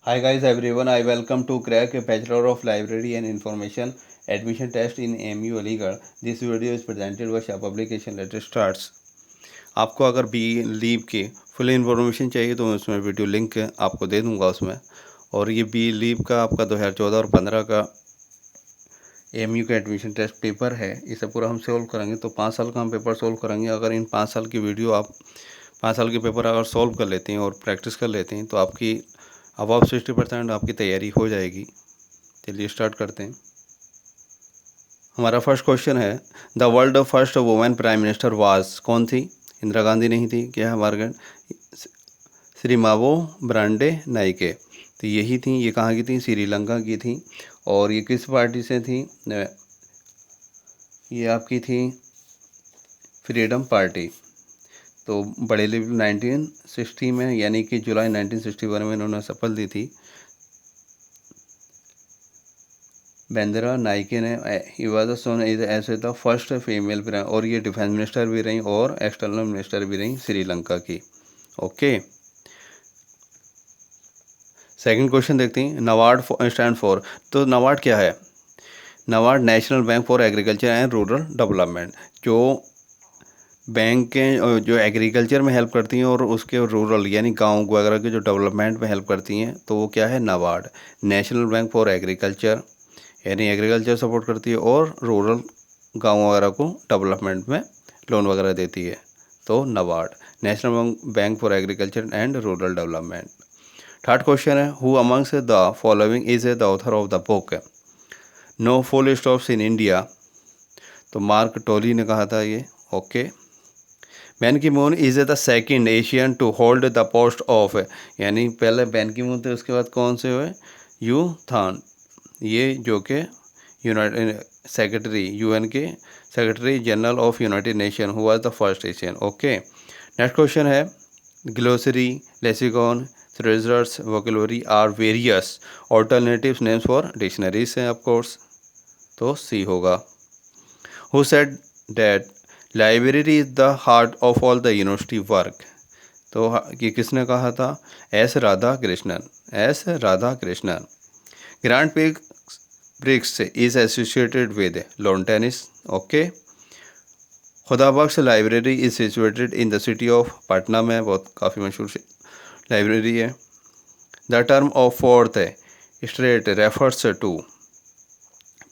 Hi guys everyone, I welcome to crack a Bachelor of Library and Information admission test in AMU Aligarh. This video is presented by Shah Publication. Let us start. आपको अगर B leave की full information चाहिए तो मैं उसमें video link आपको दे दूंगा उसमें। और ये बी लीव का आपका 2014 और 15 का एमयू का एडमिशन टेस्ट पेपर है, इसे पूरा हम सोल्व करेंगे। तो 5 साल का हम पेपर सोल्व करेंगे। अगर इन 5 साल की वीडियो आप 5 साल के पेपर अगर सोल्व कर लेते हैं और प्रैक्टिस कर लेते हैं तो आपकी अबाव 60% आपकी तैयारी हो जाएगी। चलिए स्टार्ट करते हैं। हमारा फर्स्ट क्वेश्चन है, the world first women prime minister was, कौन थी? इंदिरा गांधी नहीं थी, क्या है मार्गरेट, श्रीमावो ब्रांडे नाइके। तो यही थी। ये कहाँ की थी? श्रीलंका की थी। और ये किस पार्टी से थी? ये आपकी थी फ्रीडम पार्टी। तो बड़े लेवल 1960 में, यानी कि जुलाई 1961 में इन्होंने शपथ ली थी। बेंद्रा नाइके ने ही वाज सोन इज ऐसे द फर्स्ट फीमेल प्राइम, और ये डिफेंस मिनिस्टर भी रही और एक्सटर्नल मिनिस्टर भी रही श्रीलंका की। ओके, सेकंड क्वेश्चन देखते हैं। नबार्ड स्टैंड फॉर, तो नबार्ड क्या है? NABARD national Bank for Agriculture and Rural development. जो बैंक के जो एग्रीकल्चर में हेल्प करती हैं और उसके रूरल यानी गांव वगैरह के जो डेवलपमेंट में हेल्प करती हैं, तो वो क्या है? NABARD. National Bank for agriculture यानी एग्रीकल्चर सपोर्ट करती है और रूरल गांव वगैरह को डेवलपमेंट में लोन वगैरह देती है। तो NABARD, National Bank for Agriculture and Rural Development. Third question है, who amongst the following is the author of the book no full stops in India? तो मार्क टोली ने कहा था ये। Okay, Ban Ki moon is the second Asian to hold the post of, यानी पहले ban Ki moon थे, उसके बाद कौन से हुए? यू थान, ये जो कि यूनाइटेड सेक्रेटरी, यूएन के secretary general of United Nation, who was the first Asian. Okay, next question है, glossary, lexicon, thesaurus, vocabulary are various alternative names for dictionaries हैं, ऑफ कोर्स। तो सी होगा। Who said that library is the heart of all the university work? तो ये किसने कहा था? S Radhakrishnan, S Radhakrishnan. Grand Prix is associated with lawn tennis. Okay, Khudabakhsh library is situated in the city of Patna में, बहुत काफ़ी मशहूर library है। The term of fourth straight refers to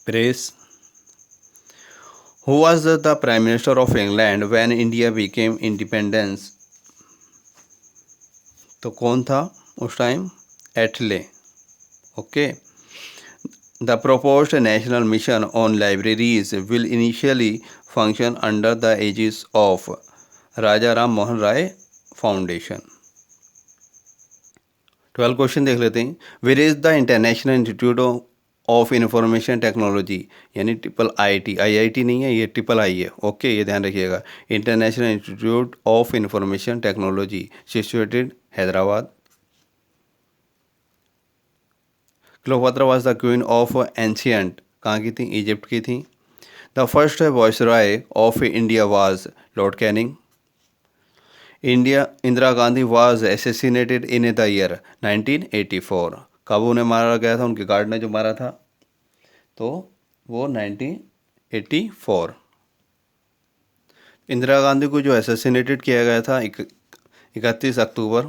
press. Who was the prime minister of England when India became independence? तो कौन था उस time? Attlee. Okay, the proposed national mission on libraries will initially function under the aegis of Raja Ram Mohan Roy foundation. 12 question देख लेते हैं। Where is the international institute of information technology, यानी triple IT, IIT नहीं है, ये ट्रिपल आई है। Okay, ये ध्यान रखिएगा। International institute of information Technology situated Hyderabad. Cleopatra was the queen of ancient, कहाँ की थी? इजिप्ट की थी। The first viceroy of India was Lord Canning. India Indira Gandhi was assassinated in the year 1984। कब उन्हें मारा गया था? उनके गार्ड ने जो मारा था, तो वो 1984। इंदिरा गांधी को जो एसेसिनेटेड किया गया था 31 अक्टूबर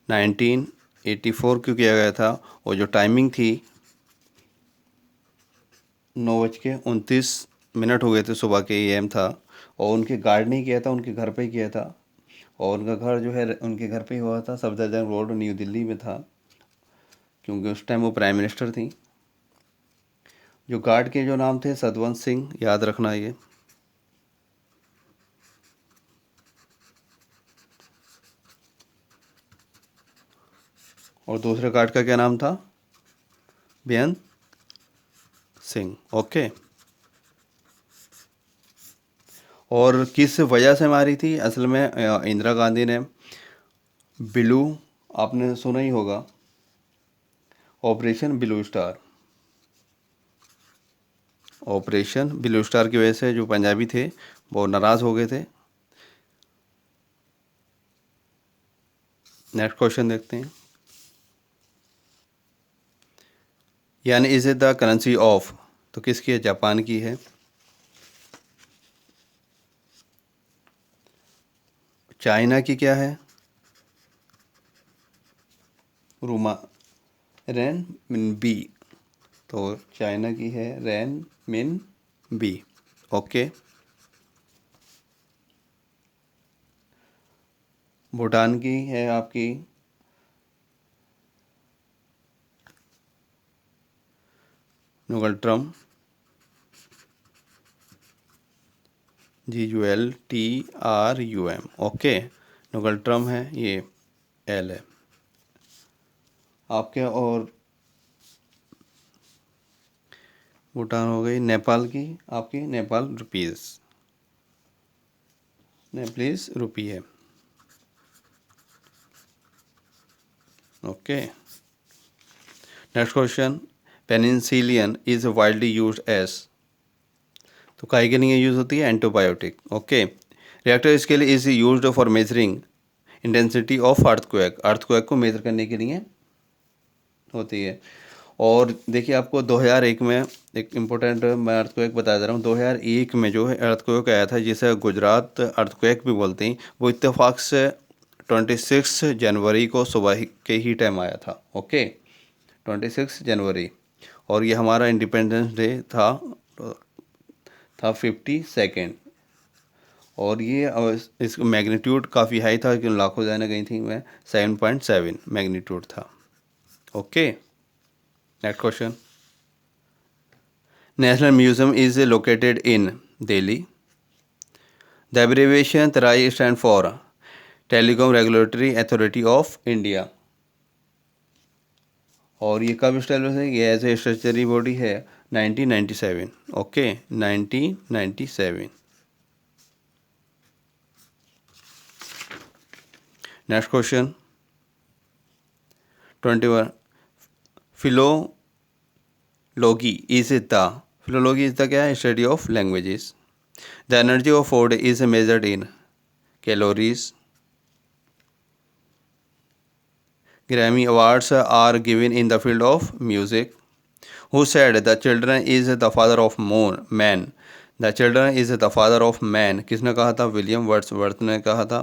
1984 क्यों किया गया था? और जो टाइमिंग थी 9:29 हो गए थे, सुबह के एम था। और उनके गार्ड नहीं किया था, उनके घर पे ही किया था। और उनका घर जो है उनके घर पे ही हुआ था, सफदरजंग रोड, न्यू दिल्ली में था, क्योंकि उस टाइम वो प्राइम मिनिस्टर थी। जो गार्ड के जो नाम थे, सतवंत सिंह, याद रखना ये। और दूसरे गार्ड का क्या नाम था? बेअंत सिंह। ओके, और किस वजह से मारी थी? असल में इंदिरा गांधी ने ब्लू, आपने सुना ही होगा, operation blue star, operation blue star की वजह से जो पंजाबी थे वो नाराज़ हो गए थे। नेक्स्ट क्वेश्चन देखते हैं। यानी is it the currency of, तो किसकी है? जापान की है। चाइना की क्या है? रूमा रेन मिन बी, तो चाइना की है रेन मिन बी। ओके। भूटान की है आपकी नोगल ट्रम, GULTRUM। ओके, नोगल ट्रम है, ये एल है आपके। और भूटान हो गई। नेपाल की आपकी नेपाल रुपीज़, नेपालीज रुपी है। Okay, next question, penicillin is widely used as, तो काहे के लिए यूज़ होती है? Antibiotic. Okay, Richter scale is used for measuring intensity of earthquake, earthquake को मेजर करने के लिए होती है। और देखिए आपको 2001 में एक इम्पोर्टेंट मैं अर्थक्वेक बता दे रहा हूँ। 2001 में जो है अर्थक्वेक आया था, जिसे गुजरात अर्थक्वेक भी बोलते हैं, वो इत्तेफाक से 26 जनवरी को सुबह के ही टाइम आया था। ओके, 26 जनवरी। और ये हमारा इंडिपेंडेंस डे था 52nd। और ये इस मैग्नीट्यूड काफ़ी हाई था, कि लाखों जाने गई थी, मैं 7.7 मैग्नीट्यूड था। Okay, next question, national museum is located in Delhi, the abbreviation TRAI stand for telecom regulatory authority of India. और ये कब स्टैब्लिश है? ये एज ए स्टैट्यूटरी बॉडी है 1997। Okay, 1997। Next question 21, philology is the क्या है? Study of languages. The energy of food is measured in calories. Grammy awards are given in the field of music. Who said the children is the father of man? The children is the father of man, किसने कहा था? William Wordsworth ने कहा था।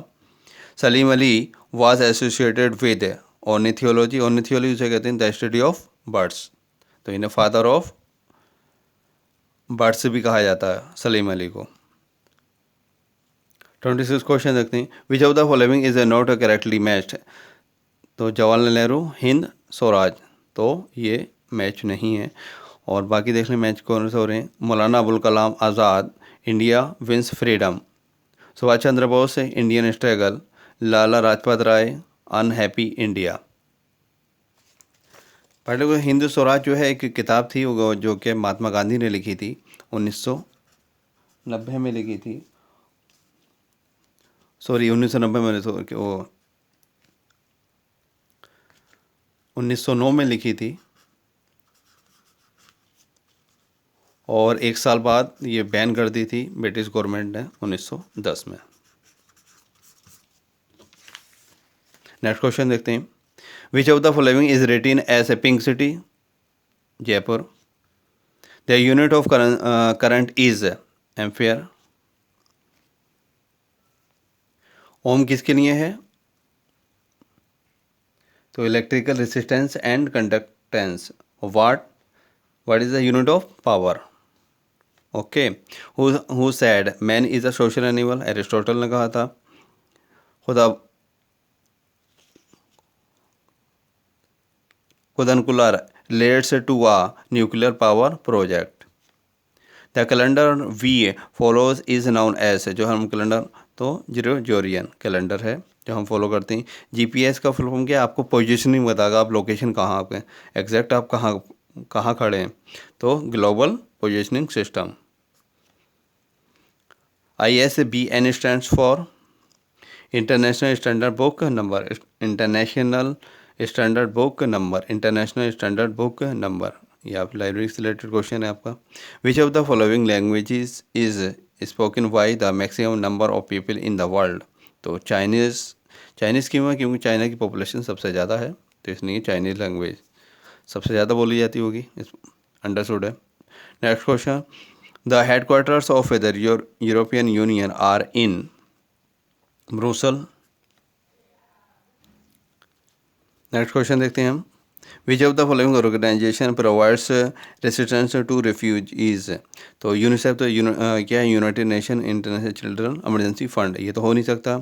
Salim Ali was associated with ornithology, ornithology उसे कहते हैं the study of birds, तो इन्हें फादर ऑफ बर्ड्स भी कहा जाता है सलीम अली को। 26 क्वेश्चन देखते हैं, which of the following is not correctly matched, तो जवाहरलाल नेहरू, हिंद, स्वराज, तो ये मैच नहीं है। और बाकी देख लें मैच कौन से हो रहे हैं। Maulana Abul Kalam Azad, India wins freedom. Subhash Chandra Bose, Indian struggle. Lala Lajpat Rai, unhappy India. पहले को हिंद स्वराज जो है एक किताब थी, वो जो कि महात्मा गांधी ने लिखी थी, 1990 में लिखी थी, सॉरी 1990 में, वो 1909 में लिखी थी। और एक साल बाद ये बैन कर दी थी ब्रिटिश गवर्नमेंट ने 1910 में। नेक्स्ट क्वेश्चन देखते हैं, which of the following is written as a pink city, Jaipur. The unit of current is ampere. Ohm किसके लिए है? तो electrical resistance and conductance. Watt is the unit of power? Okay, who said man is a social animal, Aristotle ने कहा था। Kudankulam leads to a nuclear power project. The calendar we follows is known as, जो हम calendar, तो Gregorian calendar है जो हम follow करते हैं। जीपीएस का फुल फॉर्म क्या है? आपको पोजीशनिंग बताएगा, आप लोकेशन कहाँ आपके एग्जैक्ट आप कहाँ खड़े हैं, तो global positioning system. ISBN stands for international standard book number, international standard book number, international standard book number. ये आप लाइब्रेरी से रिलेटेड क्वेश्चन है आपका। विच of the following languages is spoken by the maximum number of people in the world, तो Chinese क्यों है? क्योंकि China की पॉपुलेशन सबसे ज़्यादा है, तो इसलिए चाइनीज़ लैंग्वेज सबसे ज़्यादा बोली जाती होगी, इस अंडरस्टूड है। Next question, the headquarters of the European Union are in Brussels. Next question देखते हैं हम, which of the following organisation provides residence to refugees. तो यूनिसेफ तो क्या है, United Nation International Children Emergency Fund, ये तो हो नहीं सकता।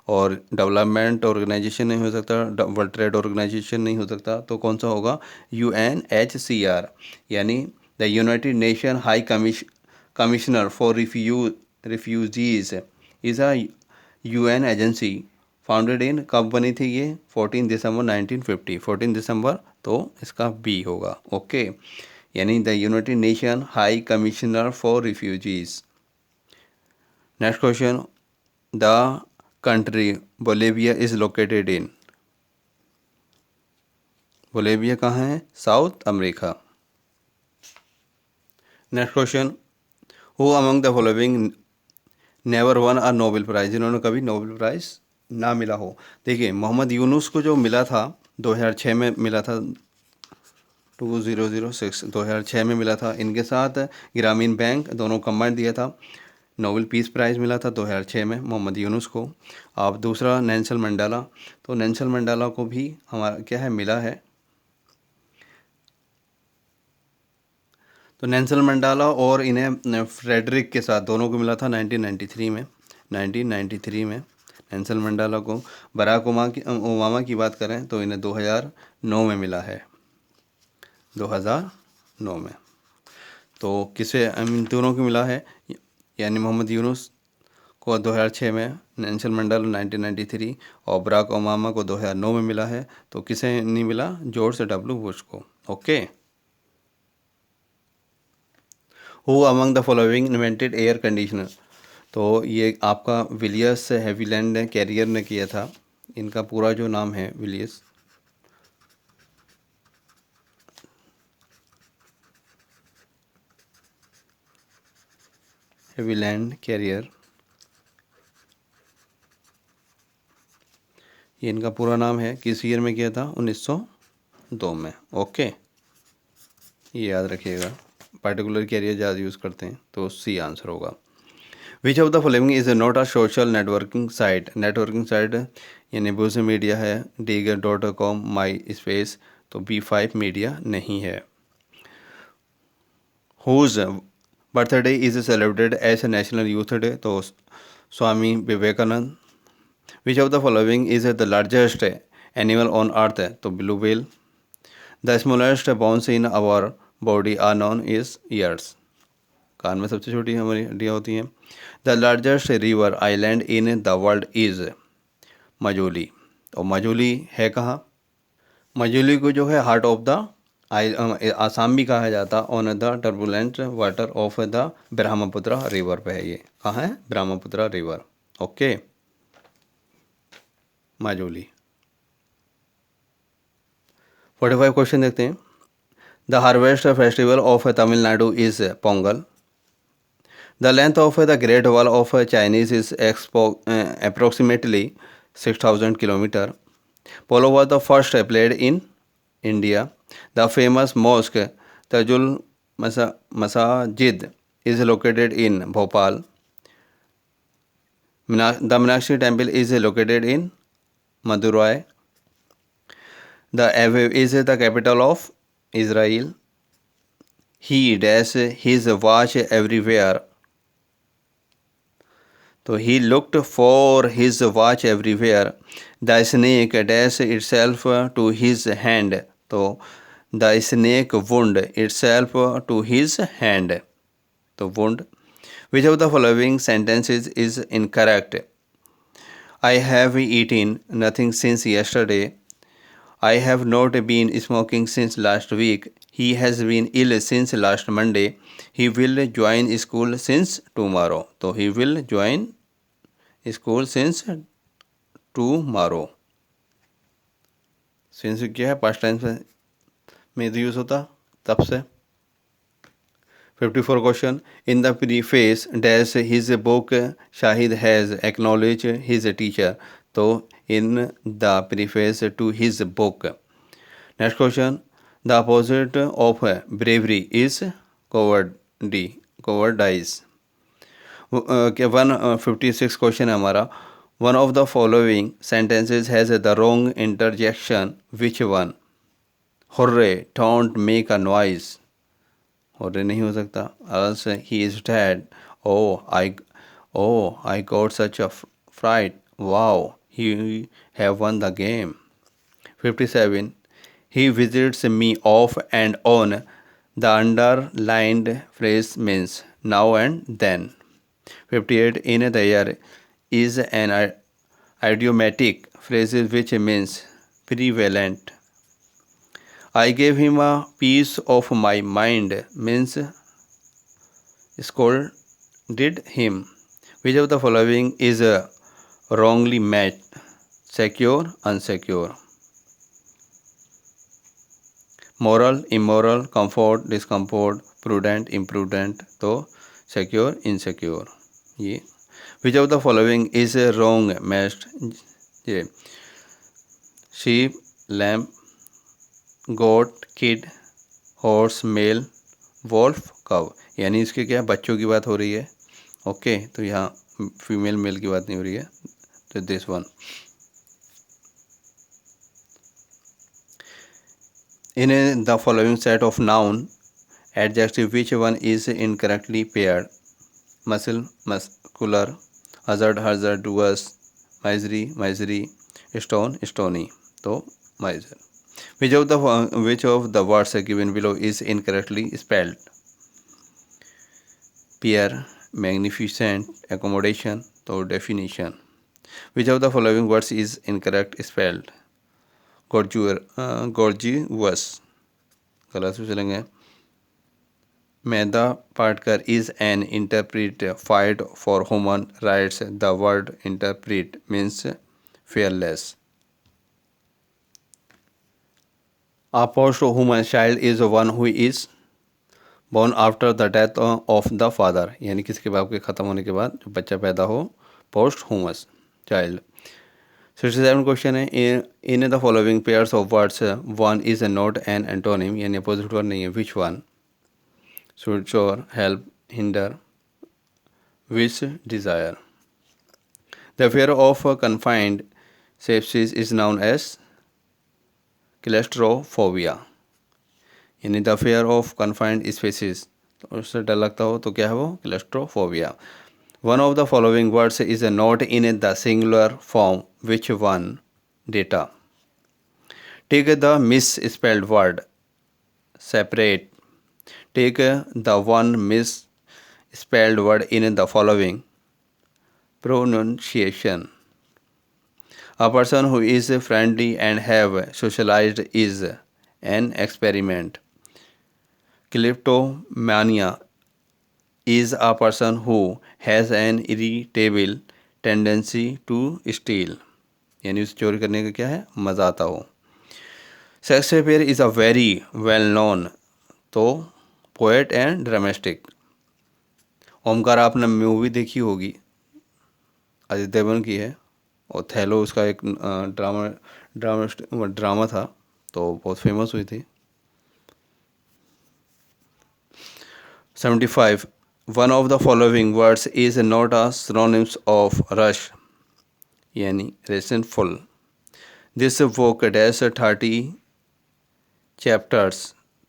और डेवलपमेंट ऑर्गेनाइजेशन नहीं हो सकता, वर्ल्ड ट्रेड ऑर्गेनाइजेशन नहीं हो सकता, तो कौन सा होगा, UNHCR, यानी the United Nation High Commissioner for refugees is a UN agency founded in, कब बनी थी ये, 14 दिसंबर 1950, 14 दिसंबर, तो इसका बी होगा। ओके, यानी the United Nation High Commissioner for Refugees. Next question, the country Bolivia is located in. Bolivia कहाँ है, South America. Next question, who among the following never won a Nobel prize, जिन्होंने कभी Nobel prize ना मिला हो। देखिए, मोहम्मद यूनुस को जो मिला था 2006 में मिला था, 2006 में मिला था। इनके साथ ग्रामीण बैंक दोनों कंबाइंड दिया था। नोबेल पीस प्राइज़ मिला था 2006 में मोहम्मद यूनुस को। अब दूसरा नेल्सन मंडेला, तो नेल्सन मंडेला को भी हमारा क्या है, मिला है। तो नेल्सन मंडेला और इन्हें फ्रेडरिक के साथ दोनों को मिला था 1993 में। 1993 में नेल्सन मंडेला को। बराक ओबामा की बात करें तो इन्हें 2009 में मिला है, 2009 में। तो किसे इन दोनों को मिला है, यानी मोहम्मद यूनुस को 2006 में, नेल्सन मंडेला 1993 और बराक ओबामा को 2009 में मिला है। तो किसे नहीं मिला, जॉर्ज डब्ल्यू बुश को। Okay, who among the following invented air conditioner. तो ये आपका विलियस हेविलैंड कैरियर ने किया था। इनका पूरा जो नाम है विलियस हेविलैंड कैरियर, ये इनका पूरा नाम है। किस ईयर में किया था, 1902 में। ओके, ये याद रखिएगा, पर्टिकुलर कैरियर ज़्यादा यूज़ करते हैं, तो सी आंसर होगा। विच of the following is not a social networking site. Networking site यानी बूज़ मीडिया है, Digger.com, माई स्पेस, तो B5 मीडिया नहीं है। Whose birthday is celebrated as National Youth Day, तो Swami Vivekananda. Which of the following is the largest animal on earth, तो blue whale. The smallest bones in our body are known is ears, कान में सबसे छोटी हमारी हड्डियाँ होती हैं। The largest river island in the world is Majuli, और मजूली है कहाँ, मजूली को जो है हार्ट ऑफ द आसाम भी कहा जाता, on the turbulent water of the Brahmaputra river पे है। ये कहाँ है, Brahmaputra river. Okay, Majuli. 45 question देखते हैं। The harvest festival of Tamil Nadu is Pongal. The length of the Great Wall of Chinese is approximately 6,000 kilometers. Polo was the first played in India. The famous mosque Tajul Masajid is located in Bhopal. The Meenakshi temple is located in Madurai. The Aviv is the capital of Israel. He dash his watch everywhere. तो he looked for his watch everywhere. The snake dashed itself to his hand. तो the snake wound itself to his hand. तो wound. Which of the following sentences is incorrect? I have eaten nothing since yesterday. I have not been smoking since last week. He has been ill since last Monday. He will join school since tomorrow. तो he will join school since tomorrow. Since क्या है, past time में use होता तब से। 54 question, in the preface dash his book Shahid has acknowledge his teacher, तो in the preface to his book. Next question, The opposite of bravery is cowardice. Cowardice. 156 question है हमारा. One of the following sentences has the wrong interjection. Which one? Hooray! Don't make a noise. Hooray नहीं हो सकता. Else he is dead. Oh, I got such a fright. Wow, he have won the game. 57. He visits me off and on. The underlined phrase means now and then. 58. In the year is an idiomatic phrase which means prevalent. I gave him a piece of my mind means scolded him. Which of the following is wrongly matched? Secure, unsecure. Moral, immoral, comfort, discomfort, prudent, imprudent. तो secure, insecure. ये. Which of the following is wrong matched? ये. Sheep, lamb, goat, kid, horse, male, wolf, cow. यानी इसके क्या बच्चों की बात हो रही है. ओके, तो यहाँ फीमेल मेल की बात नहीं हो रही है. तो this one. In the following set of noun adjective, which one is incorrectly paired? Muscle, muscular, hazard, hazardous, misery, stone, stony. So miser. Which of the words given below is incorrectly spelled? Pair, magnificent, accommodation. So definition. Which of the following words is incorrect spelled? Gorgeous. गलत से चलेंगे. Medha Patkar is an interpreter fight for human rights. The word interpret means fearless. A post-human child is one who is born after the death of the father. यानी किसके बाप के ख़त्म होने के बाद जो बच्चा पैदा हो, post-human child. 67 क्वेश्चन है. In the following pairs of words one is not an antonym यानी अपोजिट वर्ड नहीं है. Which one? Sure, help, hinder, wish, desire. The fear of confined spaces is known as claustrophobia. यानी the fear of confined spaces, तो उससे डर लगता हो तो क्या है वो? Claustrophobia. One of the following words is not in the singular form. Which one? Data. Take the misspelled word. Separate. Take the one misspelled word in the following. Pronunciation. A person who is friendly and have socialized is an experiment. Kleptomania is a person who has an irritable tendency to steal. यानी उसे चोरी करने का क्या है? मज़ा आता हो. Shakespeare is a very well known. तो पोएट एंड ड्रामेटिक. ओमकार आपने मूवी देखी होगी, अजय देवगन की है. और थैलो उसका एक ड्रामा था, तो बहुत फेमस हुई थी. 75. One of the following words is not a synonym of rush, यानी resentful. This book has 30 chapters.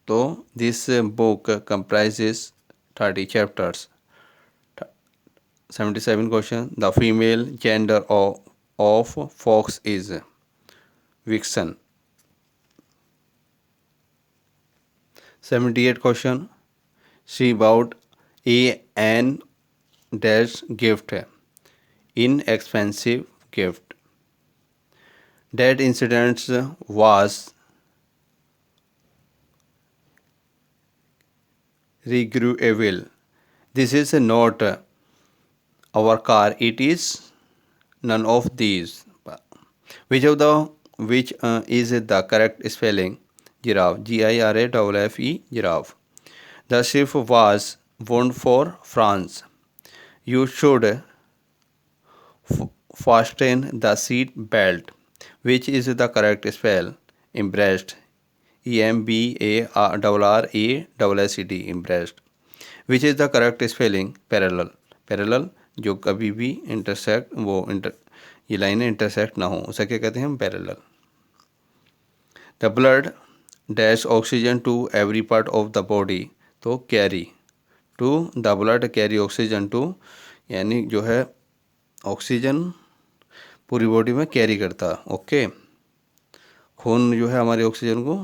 तो this book comprises 30 chapters. 77 question. The female gender of fox is vixen. 78 question. She bought an dash gift, inexpensive gift. That incident was regrettable. This is not our car. It is none of these. Which is the correct spelling? Giraffe. Giraffe. Giraffe. The ship was bound for France. You should fasten the seat belt. Which is the correct spell? Embraced. EMBARRASSED impressed. Which is the correct spelling? Parallel. Parallel जो कभी भी intersect ये लाइनें intersect ना हो उसे क्या कहते हैं हम? Parallel. The blood dash oxygen to every part of the body, तो carry to the blood carry oxygen to, यानी जो है ऑक्सीजन पूरी बॉडी में कैरी करता। ओके, खून जो है हमारी ऑक्सीजन को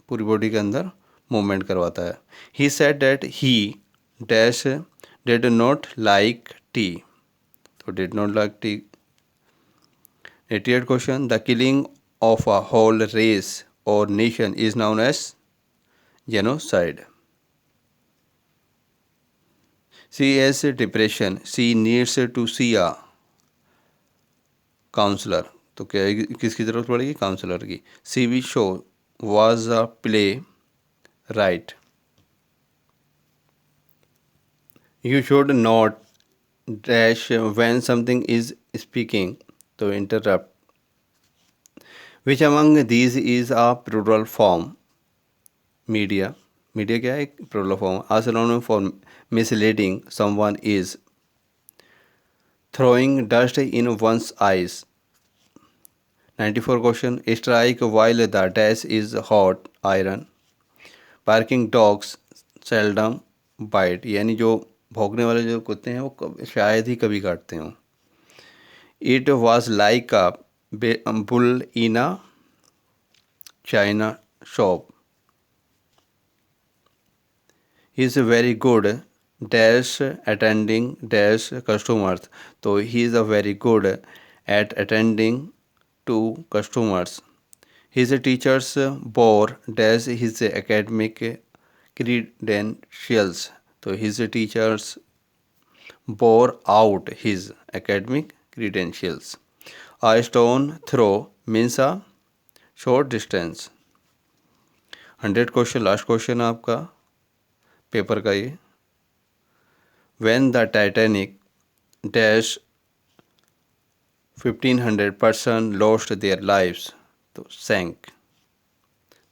पूरी बॉडी के अंदर मूवमेंट करवाता है। He said that he dash did not like tea, तो did not like tea. 88 question, the killing of a whole race or nation is known as genocide. She is depression, she needs to see a counsellor, तो क्या किसकी ज़रूरत पड़ेगी? Counsellor की। She we show was a play wright. You should not dash when something is speaking, तो interrupt. Which among these is a plural form? Media. Media क्या है? एक plural form. A synonym for misleading someone is throwing dust in one's eyes. 94 question, strike while the dash is hot iron. Barking dogs seldom bite, यानी जो भौंकने वाले जो कुत्ते हैं वो शायद ही कभी काटते हों। It was like a bull in a china shop. He is very good dash attending dash customers, तो he is a very good at attending to customers. His teachers bore dash his academic credentials, तो his teachers bore out his academic credentials. A stone throw means a short distance. 100 question, last question आपका paper का ये। When the Titanic dash 1500 person lost their lives, तो sank.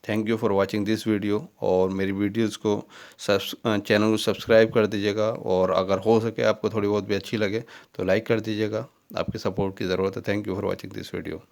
Thank you for watching this video, और मेरी videos को channel को subscribe कर दीजिएगा, और अगर हो सके आपको थोड़ी बहुत भी अच्छी लगे तो लाइक कर दीजिएगा। आपके सपोर्ट की ज़रूरत है। Thank you for watching this video.